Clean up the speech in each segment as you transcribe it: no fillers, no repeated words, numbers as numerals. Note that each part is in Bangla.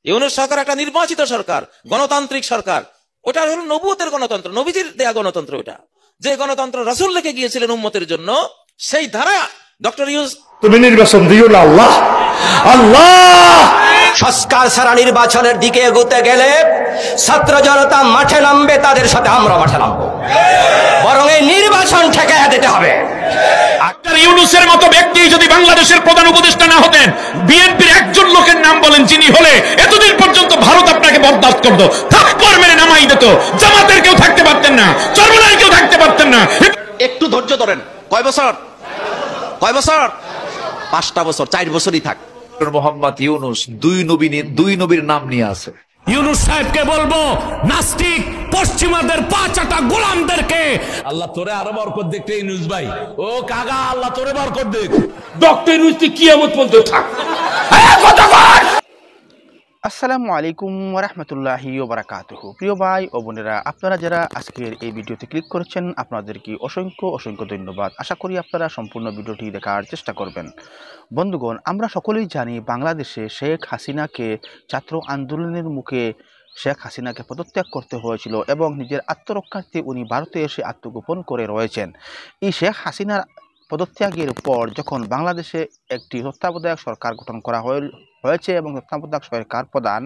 ইউনূস সরকার একটা নির্বাচিত সরকার, গণতান্ত্রিক সরকার। ওটা হলো নবুয়তের গণতন্ত্র, নবীজির দেয়া গণতন্ত্র। ওটা যে গণতন্ত্র রাসূল রেখে গিয়েছিলেন উম্মতের জন্য, সেই ধারা ডক্টর ইউনূস। তুমি নির্বাচন দিও না আল্লাহ, আল্লাহ। সংস্কার ছাড়া নির্বাচনের দিকে এগোতে গেলে ছাত্র জনতা মাঠে নামবে, তাদের সাথে আমরা মাঠে নামবো। বরং এই নির্বাচন ঠেকাইয়া দিতে হবে। ডক্টর ইউনূসের মতো ব্যক্তি যদি বাংলাদেশের প্রধান উপদেষ্টা না হতেন, বিএনপির একজন লোকের নাম বলেন যিনি হলে এতদিন পর্যন্ত ভারত আপনাকে বরদাস্ত করত, থাপ্পড় মেরে নামাই দিত। জামাতের কেউ থাকতে পারতেন না, চরমনার কেউ থাকতে পারতেন না। একটু ধৈর্য ধরেন। কয় বছর? 5টা বছর, 4 বছরই থাক। মোহাম্মদ ইউনূস দুই নবীর নাম নিয়ে আছে। ইউনূস সাহেবকে বলবো, নাস্তিক পশ্চিমাদের পাঁচাটা গোলামদেরকে আল্লাহ তোরে আরো বরকত দেখতে। ইউনূস ভাই, ও কাগা, আল্লাহ তোরে বরকত দেখ। ডক্টর ইউনূস কিয়ামত পর্যন্ত থাক। আসসালামু আলাইকুম ওয়া রাহমাতুল্লাহি ওয়া বারাকাতুহু। প্রিয় ভাই ও বোনেরা, আপনারা যারা আজকের এই ভিডিওতে ক্লিক করেছেন, আপনাদেরকে অসংখ্য ধন্যবাদ। আশা করি আপনারা সম্পূর্ণ ভিডিওটি দেখার চেষ্টা করবেন। বন্ধুগণ, আমরা সকলেই জানি বাংলাদেশে শেখ হাসিনাকে ছাত্র আন্দোলনের মুখে শেখ হাসিনাকে পদত্যাগ করতে হয়েছিল এবং নিজের আত্মরক্ষার্থে উনি ভারতে এসে আত্মগোপন করে রয়েছেন। এই শেখ হাসিনার পদত্যাগের পর যখন বাংলাদেশে একটি তত্ত্বাবধায়ক সরকার গঠন করা হয়েছে এবং তত্ত্বাবধায়ক সরকার প্রধান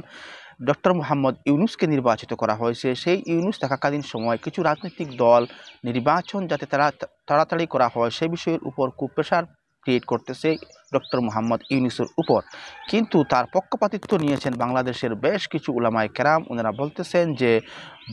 ডক্টর মোহাম্মদ ইউনূসকে নির্বাচিত করা হয়েছে, সেই ইউনূস থাকাকালীন সময় কিছু রাজনৈতিক দল নির্বাচন যাতে তাড়াতাড়ি করা হয় সেই বিষয়ের উপর খুব প্রেশার ক্রিয়েট করতেছে ডক্টর মোহাম্মদ ইউনূসের উপর। কিন্তু তার পক্ষপাতিত্ব নিয়েছেন বাংলাদেশের বেশ কিছু উলামায়ে কেরাম। ওনারা বলতেছেন যে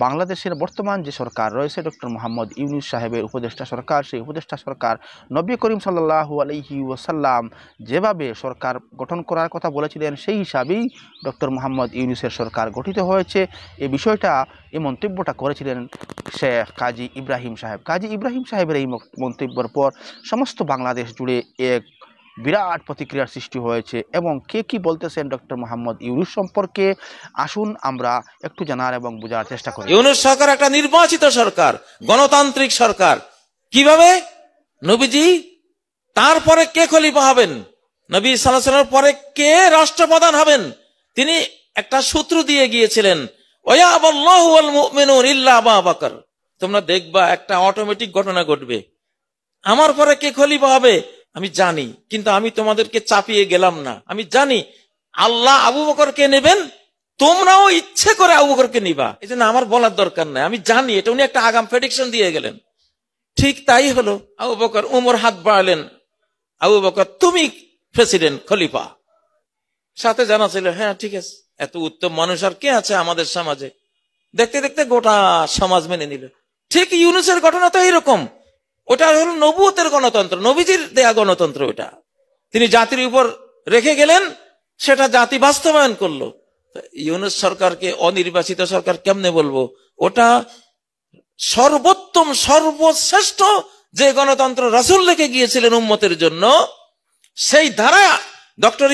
বাংলাদেশের বর্তমান যে সরকার রয়েছে ডক্টর মোহাম্মদ ইউনূস সাহেবের উপদেষ্টা সরকার, সেই উপদেষ্টা সরকার নবী করিম সাল্লাল্লাহু আলাইহি ওয়াসাল্লাম যেভাবে সরকার গঠন করার কথা বলেছিলেন সেই হিসাবেই ডক্টর মোহাম্মদ ইউনূসের সরকার গঠিত হয়েছে। এই বিষয়টা, এই মন্তব্যটা করেছিলেন শেখ কাজী ইব্রাহিম সাহেব। কাজী ইব্রাহিম সাহেবের এই মন্তব্যের পর সমস্ত বাংলাদেশ জুড়ে এক বিরাট প্রতিক্রিয়ার সৃষ্টি হয়েছে। এবং কে কি বলতেছেন ডক্টর মোহাম্মদ ইউনূস সম্পর্কে, আসুন আমরা একটু জানার এবং বোঝার চেষ্টা করি। ইউনূস সরকার একটা নির্বাচিত সরকার, গণতান্ত্রিক সরকার। কিভাবে? নবীজি, তারপরে কে খলিফা হবেন, নবী সাল্লাল্লাহু আলাইহি ওয়াসাল্লামের পরে কে রাষ্ট্রপ্রধান হবেন, তিনি একটা সূত্র দিয়ে গিয়েছিলেন, ওয়া আল্লাহু ওয়াল মুমিনুন ইল্লা আবু বকর। তোমরা দেখবা একটা অটোমেটিক ঘটনা ঘটবে, আমার পরে কে খলিফা হবে আমি জানি, কিন্তু আমি তোমাদেরকে চাপিয়ে গেলাম না। আমি জানি আল্লাহ আবু বকরকে নেবেন, তোমরাও ইচ্ছে করে আবু বকরকে নিবা, এই জন্য আমার বলার দরকার নাই, আমি জানি এটা। উনি একটা আগাম প্রেডিকশন দিয়ে গেলেন। ঠিক তাই হলো। আবু বকর, উমর হাত বাড়ালেন, আবু বকর তুমি প্রেসিডেন্ট, খলিফা। সাথে জানা ছিল, হ্যাঁ ঠিক আছে, এত উত্তম মানুষ আর কে আছে আমাদের সমাজে। দেখতে দেখতে গোটা সমাজ মেনে নিল। ঠিক ইউনূসের ঘটনা তো এইরকম। ওটা হলো নবুয়তের গণতন্ত্র, নবীজির দেয়া গণতন্ত্র। ওটা তিনি জাতির উপর রেখে গেলেন, সেটা জাতি বাস্তবায়ন করলো। ইউনূস সরকারকে অনির্বাচিত সরকার কেমনে বলবো? ওটা সর্বোত্তম, সর্বশ্রেষ্ঠ যে গণতন্ত্র রাসূল রেখে গিয়েছিলেন উম্মতের জন্য, সেই ধারা ডক্টর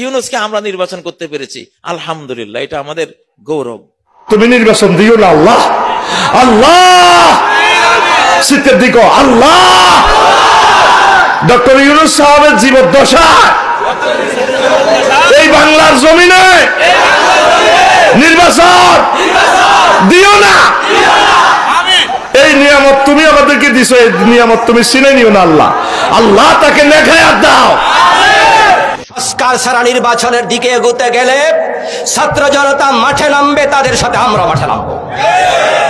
ইউনূসকে আমরা নির্বাচন করতে পেরেছি। আলহামদুলিল্লাহ, এটা আমাদের গৌরব। তুমি নির্বাচন দিও না আল্লাহ, আল্লাহ। শীতের দিকে আল্লাহ। ডক্টর ইউনূস সাহেবের জীবদ্দশা এই বাংলার জমিনে নির্বাচন দিও না। এই নিয়ামত তুমি আমাদেরকে দিছো, এই নিয়ামত তুমি চিনে নিও না আল্লাহ। আল্লাহ তাকে নেখায়াত দাও। সংস্কার ছাড়া নির্বাচনের দিকে এগোতে গেলে ছাত্র জনতা মাঠে নামবে, তাদের সাথে আমরা মাঠে নামবো।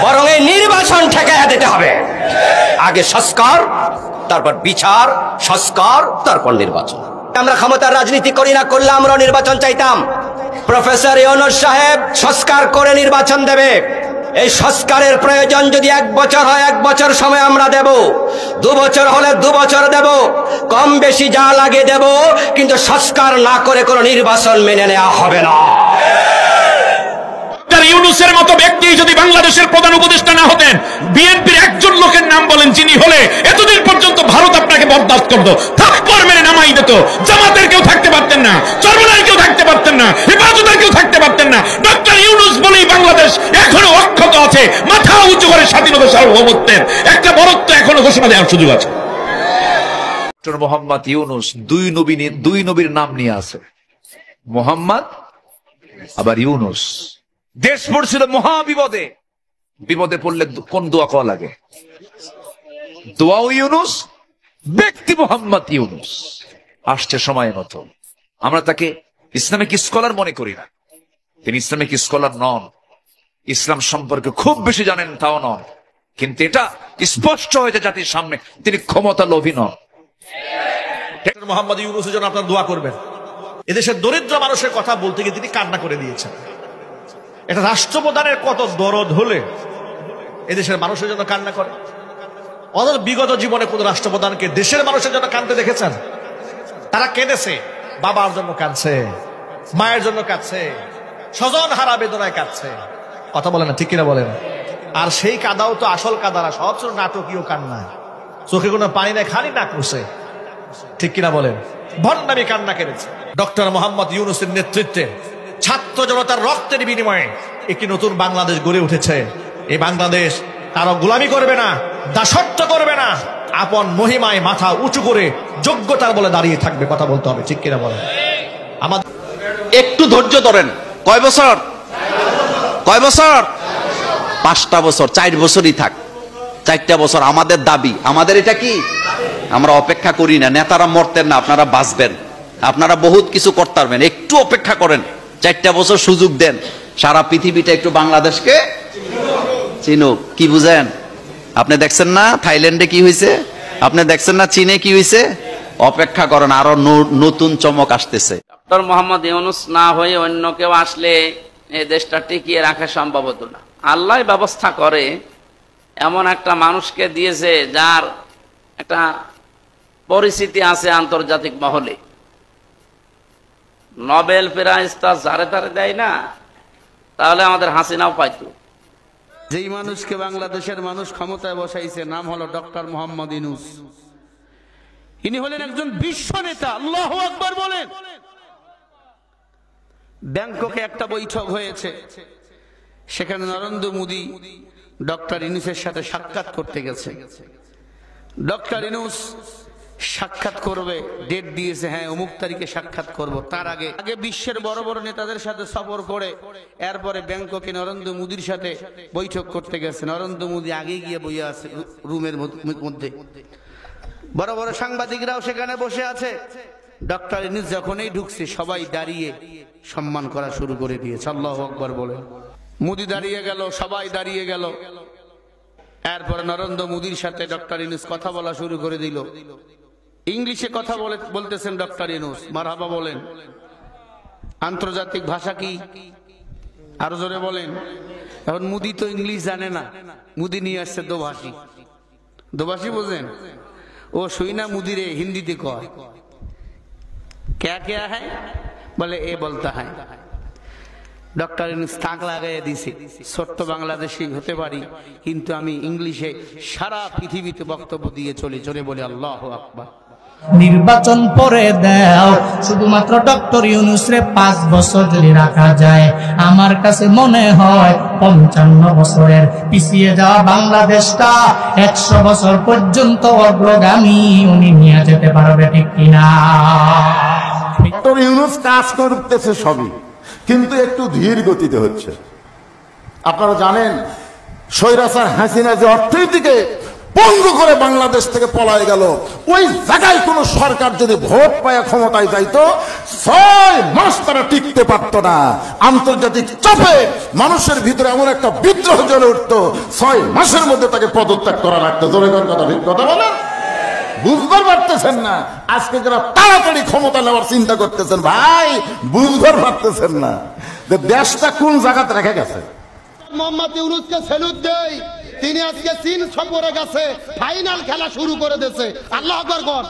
বরং এই নির্বাচন ঠেকাইয়া দিতে হবে। আগে সংস্কার, তারপর বিচার, সংস্কার, তারপর নির্বাচন। আমরা ক্ষমতার রাজনীতি করি না, করলে আমরা নির্বাচন চাইতাম। প্রফেসর ইউনূস সাহেব সংস্কার করে নির্বাচন দেবে। এই সংস্কারের প্রয়োজন যদি 1 বছর হয় 1 বছর সময় আমরা দেব, 2 বছর হলে 2 বছর দেব, কম বেশি যা লাগে দেব, কিন্তু সংস্কার না করে কোনো নির্বাচন মেনে নেওয়া হবে না। ডক্টর ইউনূসের মতো ব্যক্তি যদি বাংলাদেশের প্রধান উপদেষ্টা না হতেন, বিএনপির একজন লোকের নাম বলেন যিনি হলে এতদিন পর্যন্ত ভারত আপনাকে বরদাস্ত করত, থাপ্পড় মেরে নামাই দিত। জামাতের কেউ থাকতে পারতেন না, চরমনার কেউ থাকতে পারতেন না, হেফাজতের কেউ থাকতে পারতেন না। ডক্টর ইউনূস বলেই বাংলাদেশ এখনো অক্ষত আছে। মাথা উঁচু করে স্বাধীনতা, সার্বভৌমত্বের একটা বরত্ব এখনো ঘোষণা দেওয়ার সুযোগ আছে। ডক্টর মোহাম্মদ ইউনূস দুই নবীর নাম নিয়ে আছে। মোহাম্মদ আবার ইউনুস দেশ পড়ছিল মহা বিপদে, বিপদে পড়লে কোন দোয়া করা লাগে? দোয়াও ইউনুস, ব্যক্তি মোহাম্মদ ইউনুস। আসছে সময় মতো। আমরা তাকে ইসলামিক স্কলার মনে করি না, তিনি ইসলামিক স্কলার নন, ইসলাম সম্পর্কে খুব বেশি জানেন তাও নন, কিন্তু এটা স্পষ্ট হয়েছে জাতির সামনে তিনি ক্ষমতা লোভী নন। মোহাম্মদ ইউনূসের জন্য আপনারা দোয়া করবেন। এদেশের দরিদ্র মানুষের কথা বলতে গিয়ে তিনি কান্না করে দিয়েছেন। এটা রাষ্ট্রপ্রধানের কত দরদ হলে এদেশের মানুষের জন্য কান্না করে। অথচ বিগত জীবনে কোন রাষ্ট্রপ্রধানকে দেশের মানুষের জন্য কাঁদতে দেখেছেন? তারা কেঁদেছে, বাবার জন্য কাঁদছে, মায়ের জন্য কাঁদছে, স্বজন হারা বেদনায় কাঁদছে। কথা বলে না, ঠিক কিনা বলেন? আর সেই কাদাও তো আসল কাদা না, সব ছিল নাটকীয় কান্না, চোখে কোনো পানি নাই, খালি নাক মুছে, ঠিক কিনা বলেন? ভণ্ডামি কান্না কেঁদেছে। ডক্টর মোহাম্মদ ইউনূসের নেতৃত্বে ছাত্র জনতার রক্তের বিনিময়ে একটি নতুন বাংলাদেশ গড়ে উঠেছে। এই বাংলাদেশ কারো গোলামি করবে না, দাসত্ব করবে না, আপন মহিমায় মাথা উঁচু করে যোগ্যতার বলে দাঁড়িয়ে থাকবে। কথা বলতে হবে, ঠিক কিনা বলেন? আমাদের একটু ধৈর্য ধরেন। কয় বছর? কয় বছর? 5টা বছর, 4 বছরই থাক, 4টা বছর আমাদের দাবি। আমাদের এটা কি? আমরা অপেক্ষা করি না, নেতারা মরতেন না, আপনারা বাঁচবেন, আপনারা বহুত কিছু করতে পারবেন, একটু অপেক্ষা করেন, 4টা বছর সুযোগ দেন, সারা পৃথিবীটা একটু বাংলাদেশকে চিনুক। কি বুঝেন? আপনি দেখছেন না থাইল্যান্ডে কি হয়েছে? আপনি দেখছেন না চীনে কি হয়েছে? অপেক্ষা করেন, আরো নতুন চমক আসতেছে। ডক্টর মোহাম্মদ ইউনূস না হয়ে অন্য কেউ আসলে এই দেশটা টিকিয়ে রাখা সম্ভব হতো না। আল্লাহ ব্যবস্থা করে, এমন একটা মানুষকে দিয়েছে যার একটা পরিচিতি আছে আন্তর্জাতিক মহলে। নোবেল প্রাইজ তার যারে তারে দেয় না, তাহলে আমাদের হাসিনাও পাইতো। যেই মানুষকে বাংলাদেশের মানুষ ক্ষমতায় বসাইছে নাম হলো ডক্টর মোহাম্মদ ইউনূস। ইনি হলেন একজন বিশ্ব নেতা। আল্লাহু আকবার বলেন। ব্যাংককে একটা বৈঠক হয়েছে, সেখানে নরেন্দ্র মোদী ডক্টর ইউনূসের সাথে সাক্ষাৎ করতে গেছে। ডক্টর ইউনূস সাক্ষাৎ করবে, ডেট দিয়েছে, হ্যাঁ অমুক তারিখে সাক্ষাৎ করব। তার আগে বিশ্বের বড় বড় নেতাদের সাথে সফর করে এরপরে ব্যাংককে নরেন্দ্র মোদীর সাথে বৈঠক করতে গেছে। নরেন্দ্র মোদী আগে গিয়ে বইয়া আছে রুমের মধ্যে, বড় বড় সাংবাদিকরাও সেখানে বসে আছে। ডক্টর ইউনূস যখনই ঢুকছে সবাই দাঁড়িয়ে সম্মান করা শুরু করে দিয়েছে। আল্লাহু আকবার বলে। মোদী দাঁড়িয়ে গেল, সবাই দাঁড়িয়ে গেল। এরপরে নরেন্দ্র মোদীর সাথে ডক্টর ইউনূস কথা বলা শুরু করে দিল। ইংলিশে কথা বলতেছেন ডক্টর ইউনূস, মারহাবা বলেন। আন্তর্জাতিক ভাষা কি? আরো জোরে বলেন। এখন মোদী তো ইংলিশ জানে না, মোদী নিয়ে আসছে দোভাষী। দোভাষী বোঝেন? ও শুইনা মুদিরে হিন্দিতে কয়, क्या क्या है? বলে এ বলতা হয়। ডক্টর ইউনূস তাক লাগাইয়া দিছে, ছোট্ট বাংলাদেশি হতে পারি, কিন্তু আমি ইংলিশে সারা পৃথিবীতে বক্তব্য দিয়ে চলে। জোরে বলে আল্লাহু আকবার। নির্বাচন পরে দাও, শুধুমাত্র ডক্টর ইউনূসরে 5 বছর যদি রাখা যায়, আমার কাছে মনে হয় 55 বছরের পিছিয়ে যাওয়া বাংলাদেশটা 100 বছর পর্যন্ত অগ্রগামী উনি নিয়ে যেতে পারবে, ঠিক কিনা? ডক্টর ইউনূস কাজ করতেছে সবই, কিন্তু একটু ধীর গতিতে হচ্ছে। আপনারা জানেন স্বৈরাচার হাসিনা যে অর্থনীতিকে পঙ্গু করে বাংলাদেশ থেকে পলায় গেল, ওই জায়গায় কোন সরকার যদি ভোট পায় ক্ষমতায় যাইতো, 6 মাস তারা টিকতে পারত না। আন্তর্জাতিক চাপে মানুষের ভিতরে এমন একটা বিদ্রোহ জ্বলে উঠতো, 6 মাসের মধ্যে তাকে পদত্যাগ করা লাগতো। জনগণ কথা ঠিক কথা বলেন, বুঝবার পারতেছেন না। আজকে যারা তাড়াতাড়ি ক্ষমতা নেওয়ার চিন্তা করতেছেন, ভাই বুঝবার পারতেছেন না যে দেশটা কোন জায়গাতে রেখে গেছে। মোহাম্মদ ইউনূসকে স্যালুট দেই, তিনি আজকে চীন সফরে গেছে, ফাইনাল খেলা শুরু করে দিয়েছে। আল্লাহু আকবার কর।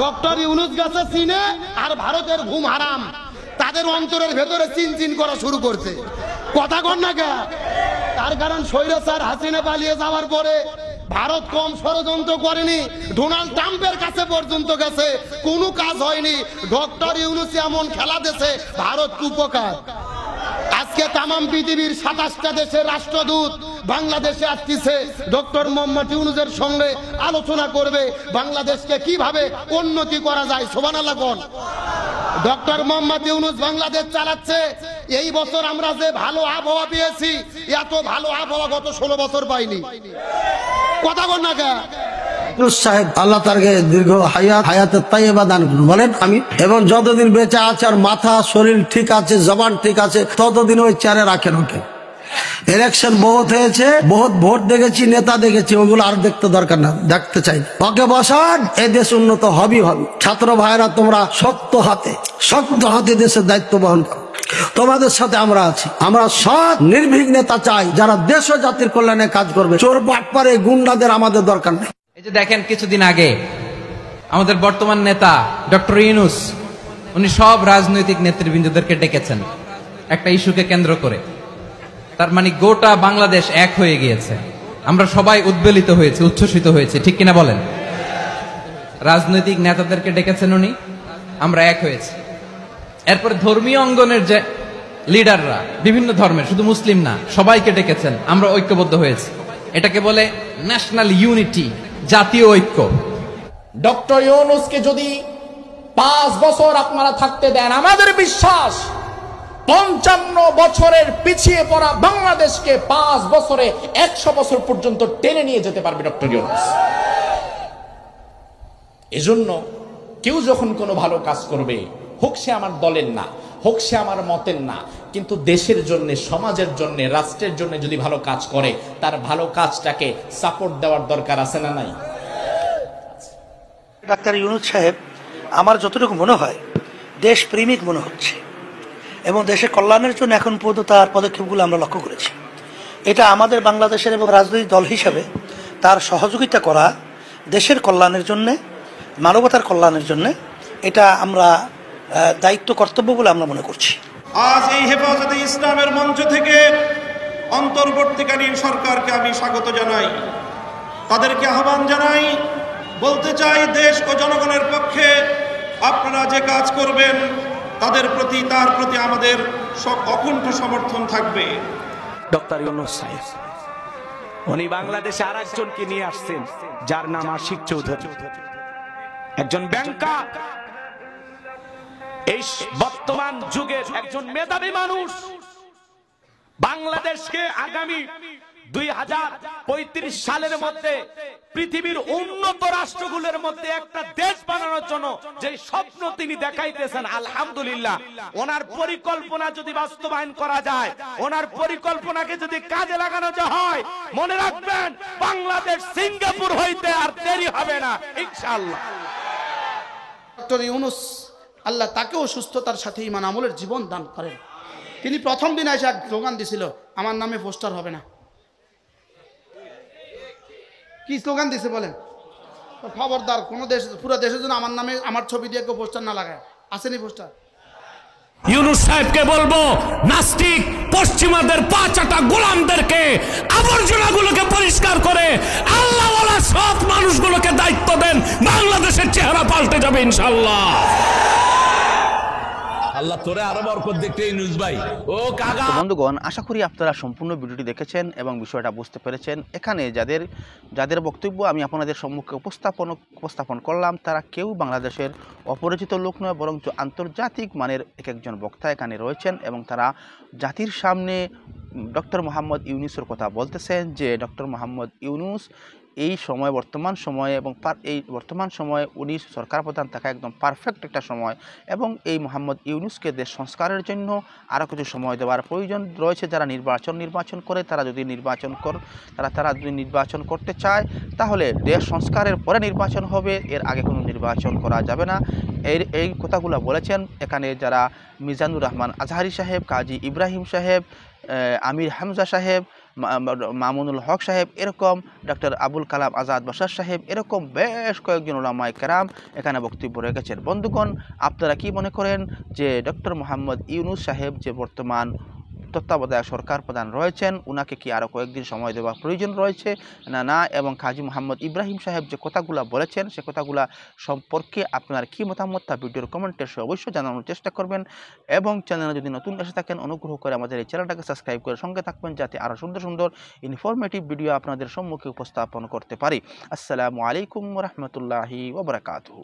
ডক্টর ইউনূস গেছে চীনে, আর ভারতের ঘুম হারাম তাদের অন্তরের ভেতরে চিন চিন করা শুরু করছে। কথা কর না কে? তার কারণ স্বৈরাচার হাসিনা পালিয়ে যাওয়ার পরে ভারত কম ষড়যন্ত্র করেনি, ডোনাল্ড ট্রাম্পের কাছে পর্যন্ত গেছে, কোনো কাজ হয়নি। ডক্টর ইউনূস এমন খেলা দিয়েছে, ভারত উপকার। আজকে তামাম পৃথিবীর 27টা দেশের রাষ্ট্রদূত বাংলাদেশে আসছে ডক্টর মোহাম্মদ ইউনূসের সঙ্গে আলোচনা করবে বাংলাদেশকে কিভাবে উন্নতি করা যায়। সুবহানাল্লাহ কোন। ডক্টর মোহাম্মদ ইউনূস বাংলাদেশ চালাচ্ছে। এই বছর আমরা যে ভালো আবহাওয়া পেয়েছি, এত ভালো আবহাওয়া গত 16 বছর পাইনি। কথা বল না কে সাহেব, আল্লাহ তারকে দীর্ঘ হায়াতের তাইয়্যিবা দান করুন। বলেন আমি। এবং যতদিন বেঁচে আছে আর মাথা শরীর ঠিক আছে, জবান ঠিক আছে, ততদিন ওই চেয়ারে রাখেন ওকে। ইলেকশন বহুত হয়েছে, বহুত ভোট দেখেছি, নেতা দেখেছি, ওগুলো আর দেখতে দরকার না, দেখতে চাই। ওকে বসান, এই দেশ উন্নত হবেই হবে। ছাত্র ভাইরা তোমরা শক্ত হাতে দেশের দায়িত্ব বহন করো। তোমাদের সাথে আমরা আছি। আমরা সৎ নির্ভীক নেতা চাই, যারা দেশ ও জাতির কল্যাণে কাজ করবে। চোর বাটপারে গুন্ডাদের আমাদের দরকার নেই। এই যে দেখেন, কিছুদিন আগে আমাদের বর্তমান নেতা ডক্টর ইউনূস, উনি সব রাজনৈতিক নেতৃবৃন্দদেরকে ডেকেছেন একটা ইস্যুকে কেন্দ্র করে। তার মানে গোটা বাংলাদেশ এক হয়ে গিয়েছে। আমরা সবাই উদ্বেলিত হয়েছে, উচ্ছ্বসিত হয়েছে, ঠিক কিনা বলেন? রাজনৈতিক নেতাদেরকে ডেকেছেন উনি, আমরা এক হয়েছি। এরপরে ধর্মীয় অঙ্গনের যে লিডাররা, বিভিন্ন ধর্মের, শুধু মুসলিম না, সবাইকে ডেকেছেন, আমরা ঐক্যবদ্ধ হয়েছি। এটাকে বলে ন্যাশনাল ইউনিটি, জাতীয় ঐক্য। ডক্টর ইউনূসকে যদি 5 বছর আপনারা থাকতে দেন, আমাদের বিশ্বাস 55 বছরের পিছিয়ে পড়া বাংলাদেশকে 5 বছরে 100 বছর পর্যন্ত টেনে নিয়ে যেতে পারবে ডক্টর ইউনূস। এজন্য কেউ যখন কোনো ভালো কাজ করবে, হোক সে আমার দলের না, হোক সে আমার মতের না, কিন্তু দেশের জন্য, সমাজের জন্য, রাষ্ট্রের জন্য যদি ভালো কাজ করে, তার ভালো কাজটাকে সাপোর্ট দেওয়ার দরকার আছে না নাই? ডাক্তার ইউনূস সাহেব আমার যতটুকু মনে হয় দেশ প্রেমিক মনে হচ্ছে, এবং দেশের কল্যাণের জন্য এখন পর্যন্ত তার পদক্ষেপগুলো আমরা লক্ষ্য করেছি। এটা আমাদের বাংলাদেশের এবং রাজনৈতিক দল হিসাবে তার সহযোগিতা করা দেশের কল্যাণের জন্যে, মানবতার কল্যাণের জন্যে, এটা আমরা দায়িত্ব কর্তব্য বলে আমরা মনে করছি। আজ এই হেফাজতে ইসলামের মঞ্চ থেকে অন্তর্বর্তীকালীন সরকারকে আমি স্বাগত জানাই, তাদেরকে আহ্বান জানাই, বলতে চাই দেশ ও জনগণের পক্ষে আপনারা যে কাজ করবেন তার প্রতি আমাদের অকুণ্ঠ সমর্থন থাকবে। ডক্টর ইউনূস সাহেব উনি বাংলাদেশে আর একজনকে নিয়ে আসছেন, যার নাম আশিক চৌধুরী, একজন ব্যাংকার, এই বর্তমান যুগের একজন মেধাবী মানুষ। বাংলাদেশকে আগামী 2035 সালের মধ্যে পৃথিবীর উন্নত রাষ্ট্রগুলোর মধ্যে একটা দেশ বানানোর জন্য যে স্বপ্ন তিনি দেখাইতেছেন, আলহামদুলিল্লাহ, ওনার পরিকল্পনা যদি বাস্তবায়ন করা যায়, ওনার পরিকল্পনাকে যদি কাজে লাগানো হয়, মনে রাখবেন বাংলাদেশ সিঙ্গাপুর হইতে আর দেরি হবে না ইনশাআল্লাহ। ডক্টর ইউনূস, আল্লাহ তাকেও সুস্থতার সাথে ঈমান আমলের জীবন দান করেন। তিনি প্রথম দিন এসে এক স্লোগান দিছিল, আমার নামে পোস্টার হবে না। কি স্লোগান দিছে বলেন? খবরদার কোন দেশ, পুরো দেশের জন্য আমার নামে, আমার ছবি দিয়ে কেউ পোস্টার না লাগায়। আসেনি পোস্টার? ইউনূস সাহেবকে বলবো, নাস্তিক পশ্চিমাদের পা চাটা গোলামদেরকে, আবর্জনাগুলোকে পরিষ্কার করে আল্লাহওয়ালা সৎ মানুষগুলোকে দায়িত্ব দেন, বাংলাদেশের চেহারা পাল্টে যাবে ইনশাআল্লাহ। আল্লাহ তোরে আরো বরকত দেখতে ইউনূস ভাই। ও কাকা। বন্ধুগণ, আশা করি আপনারা সম্পূর্ণ ভিডিওটি দেখেছেন এবং বিষয়টা বুঝতে পেরেছেন। এখানে যাদের বক্তব্য আমি আপনাদের সম্মুখে উপস্থাপন করলাম, তারা কেউ বাংলাদেশের অপরিচিত লোক নয়, বরং আন্তর্জাতিক মানের একজন বক্তা এখানে রয়েছেন, এবং তারা জাতির সামনে ডক্টর মোহাম্মদ ইউনূসের কথা বলতেছেন যে ডক্টর মোহাম্মদ ইউনূস এই সময়, বর্তমান সময়ে উনি সরকার প্রধান থাকা একদম পারফেক্ট একটা সময়, এবং এই মোহাম্মদ ইউনূসকে দেশ সংস্কারের জন্য আরও কিছু সময় দেওয়ার প্রয়োজন রয়েছে। যারা নির্বাচন করে, তারা যদি নির্বাচন করতে চায়, তাহলে দেশ সংস্কারের পরে নির্বাচন হবে, এর আগে কোনো নির্বাচন করা যাবে না। এই কথাগুলো বলেছেন এখানে যারা মিজানুর রহমান আজহারি সাহেব, কাজী ইব্রাহিম সাহেব, আমির হামজা সাহেব, মামুনুল হক সাহেব, এরকম ডক্টর আবুল কালাম আজাদ বাশার সাহেব, এরকম বেশ কয়েকজন উলামায়ে কেরাম এখানে বক্তব্য রেখেছেন। বন্ধুগণ, আপনারা কি মনে করেন যে ডক্টর মোহাম্মদ ইউনূস সাহেব যে বর্তমান তত্ত্বাবধায়ক সরকার প্রধান রয়েছেন, উনাকে কি আরও কয়েকদিন সময় দেওয়ার প্রয়োজন রয়েছে না? এবং কাজী মোহাম্মদ ইব্রাহিম সাহেব যে কথাগুলো বলেছেন, সে কথাগুলো সম্পর্কে আপনার কি মতামত তা ভিডিওর কমেন্টে অবশ্যই জানানোর চেষ্টা করবেন। এবং চ্যানেলে যদি নতুন এসে থাকেন, অনুগ্রহ করে আমাদের এই চ্যানেলটাকে সাবস্ক্রাইব করে সঙ্গে থাকবেন, যাতে আরও সুন্দর সুন্দর ইনফরমেটিভ ভিডিও আপনাদের সম্মুখে উপস্থাপন করতে পারি। আসসালামু আলাইকুম ওয়া রাহমাতুল্লাহি ওয়া বারাকাতুহু।